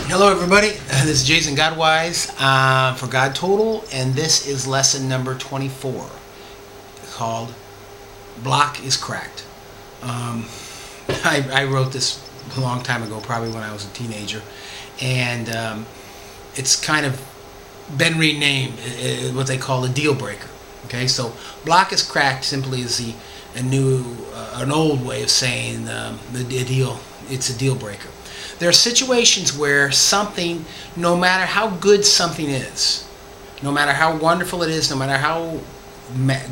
Hello everybody, this is KingGodwise for God Total, and this is lesson number 24 called Block is Cracked. I wrote this a long time ago, probably when I was a teenager, and it's kind of been renamed what they call a deal breaker. Okay, so block is cracked simply is an old way of saying it's a deal breaker. There are situations where something, no matter how good something is, no matter how wonderful it is, no matter how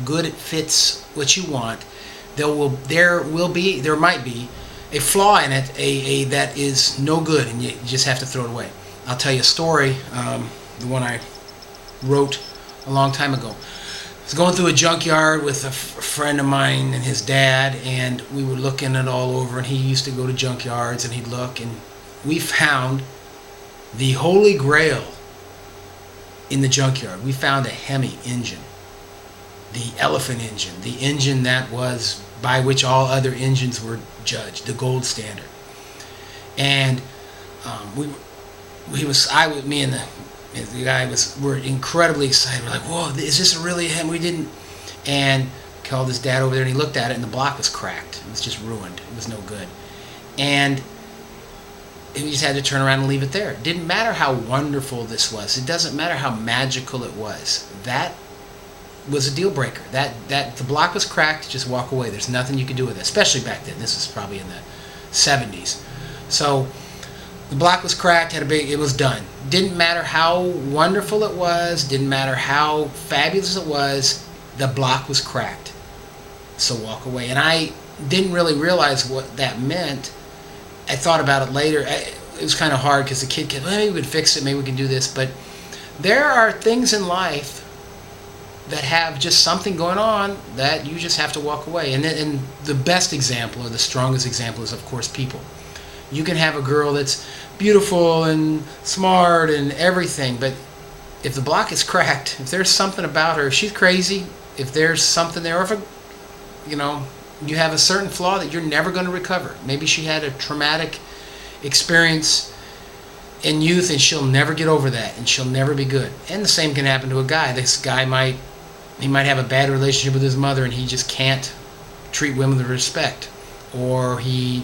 good it fits what you want, there might be a flaw in it, that is no good, and you just have to throw it away. I'll tell you a story, the one I wrote a long time ago. I was going through a junkyard with a friend of mine and his dad, and we were looking it all over, and he used to go to junkyards and he'd look, and we found the Holy Grail in the junkyard. We found a Hemi engine, the elephant engine, the engine that was by which all other engines were judged, the gold standard. And me and the guy were incredibly excited. We're like, whoa, is this really a Hemi? We didn't. And called his dad over there, and he looked at it, and the block was cracked. It was just ruined. It was no good. And we just had to turn around and leave it there. It didn't matter how wonderful this was. It doesn't matter how magical it was. That was a deal breaker. That the block was cracked, just walk away. There's nothing you could do with it, especially back then. This was probably in the 70s. So the block was cracked, it was done. Didn't matter how wonderful it was, didn't matter how fabulous it was, the block was cracked. So walk away. And I didn't really realize what that meant. I thought about it later. It was kind of hard because the kid kept, well, maybe we could fix it, maybe we can do this. But there are things in life that have just something going on that you just have to walk away. And the best example, or the strongest example, is, of course, people. You can have a girl that's beautiful and smart and everything, but if the block is cracked, if there's something about her, if she's crazy, if there's something there, or if you have a certain flaw that you're never going to recover. Maybe she had a traumatic experience in youth and she'll never get over that, and she'll never be good. And the same can happen to a guy. This guy might have a bad relationship with his mother, and he just can't treat women with respect, or he's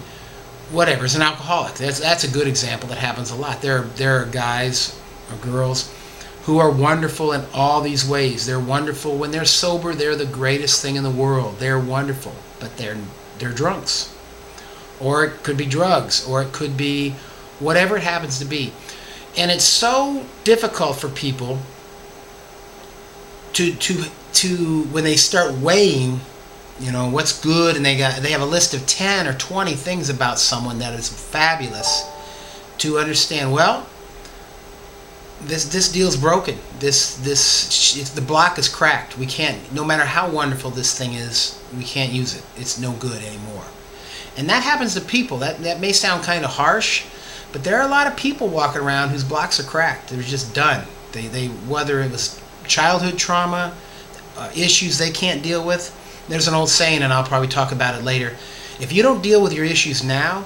an alcoholic. That's a good example that happens a lot. There are guys or girls who are wonderful in all these ways. They're wonderful when they're sober. They're the greatest thing in the world. They're wonderful, but they're drunks, or it could be drugs, or it could be whatever it happens to be. And it's so difficult for people to when they start weighing, what's good, and they have a list of 10 or 20 things about someone that is fabulous, to understand, well, this deal's broken. The block is cracked. We can't, no matter how wonderful this thing is, we can't use it. It's no good anymore. And that happens to people. That may sound kind of harsh, but there are a lot of people walking around whose blocks are cracked. They're just done. They whether it was childhood trauma, issues they can't deal with. There's an old saying, and I'll probably talk about it later. If you don't deal with your issues now,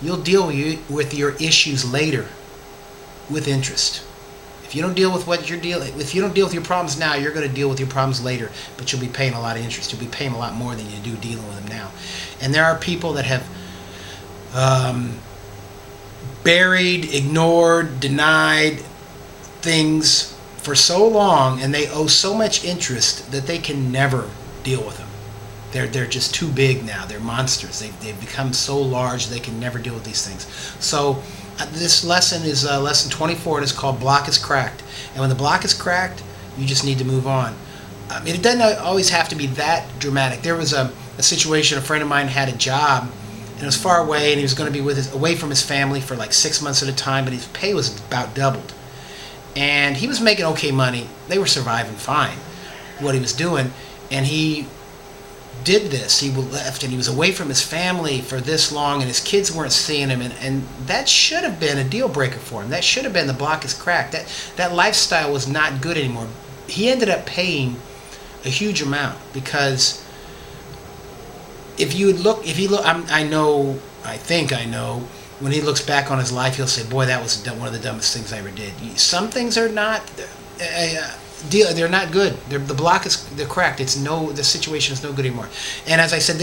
you'll deal with your issues later with interest. If you don't deal with if you don't deal with your problems now, you're going to deal with your problems later, but you'll be paying a lot of interest. You'll be paying a lot more than you do dealing with them now. And there are people that have buried, ignored, denied things for so long, and they owe so much interest that they can never deal with them. They're just too big now. They're monsters. They've become so large they can never deal with these things. So this lesson is lesson 24, and it's called Block is Cracked. And when the block is cracked, you just need to move on. It doesn't always have to be that dramatic. There was a situation, a friend of mine had a job, and it was far away, and he was going to be away from his family for like 6 months at a time, but his pay was about doubled. And he was making okay money. They were surviving fine, what he was doing. And he did this. He left, and he was away from his family for this long, and his kids weren't seeing him, and that should have been a deal breaker for him. That should have been the block is cracked. That lifestyle was not good anymore. He ended up paying a huge amount, because if you look, I think I know when he looks back on his life, he'll say, boy, that was one of the dumbest things I ever did. Some things are not they're not good. They're cracked. The situation is no good anymore. And as I said,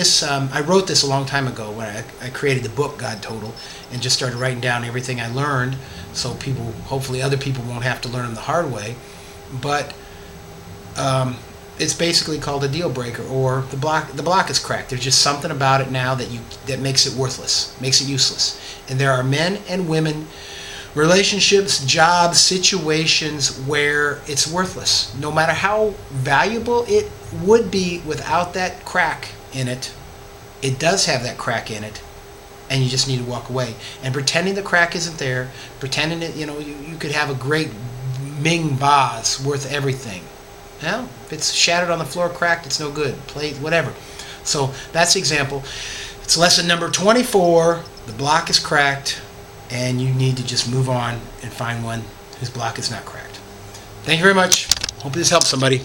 I wrote this a long time ago when I created the book God Total, and just started writing down everything I learned, so hopefully other people won't have to learn them the hard way. But it's basically called a deal breaker, or the block is cracked. There's just something about it now that makes it worthless, makes it useless. And there are men and women, relationships, jobs, situations where it's worthless. No matter how valuable it would be without that crack in it, it does have that crack in it, and you just need to walk away. And pretending the crack isn't there, pretending that you could have a great Ming vase worth everything. Well, if it's shattered on the floor, cracked, it's no good. Plate, whatever. So that's the example. It's lesson number 24. The block is cracked, and you need to just move on and find one whose block is not cracked. Thank you very much. Hope this helps somebody.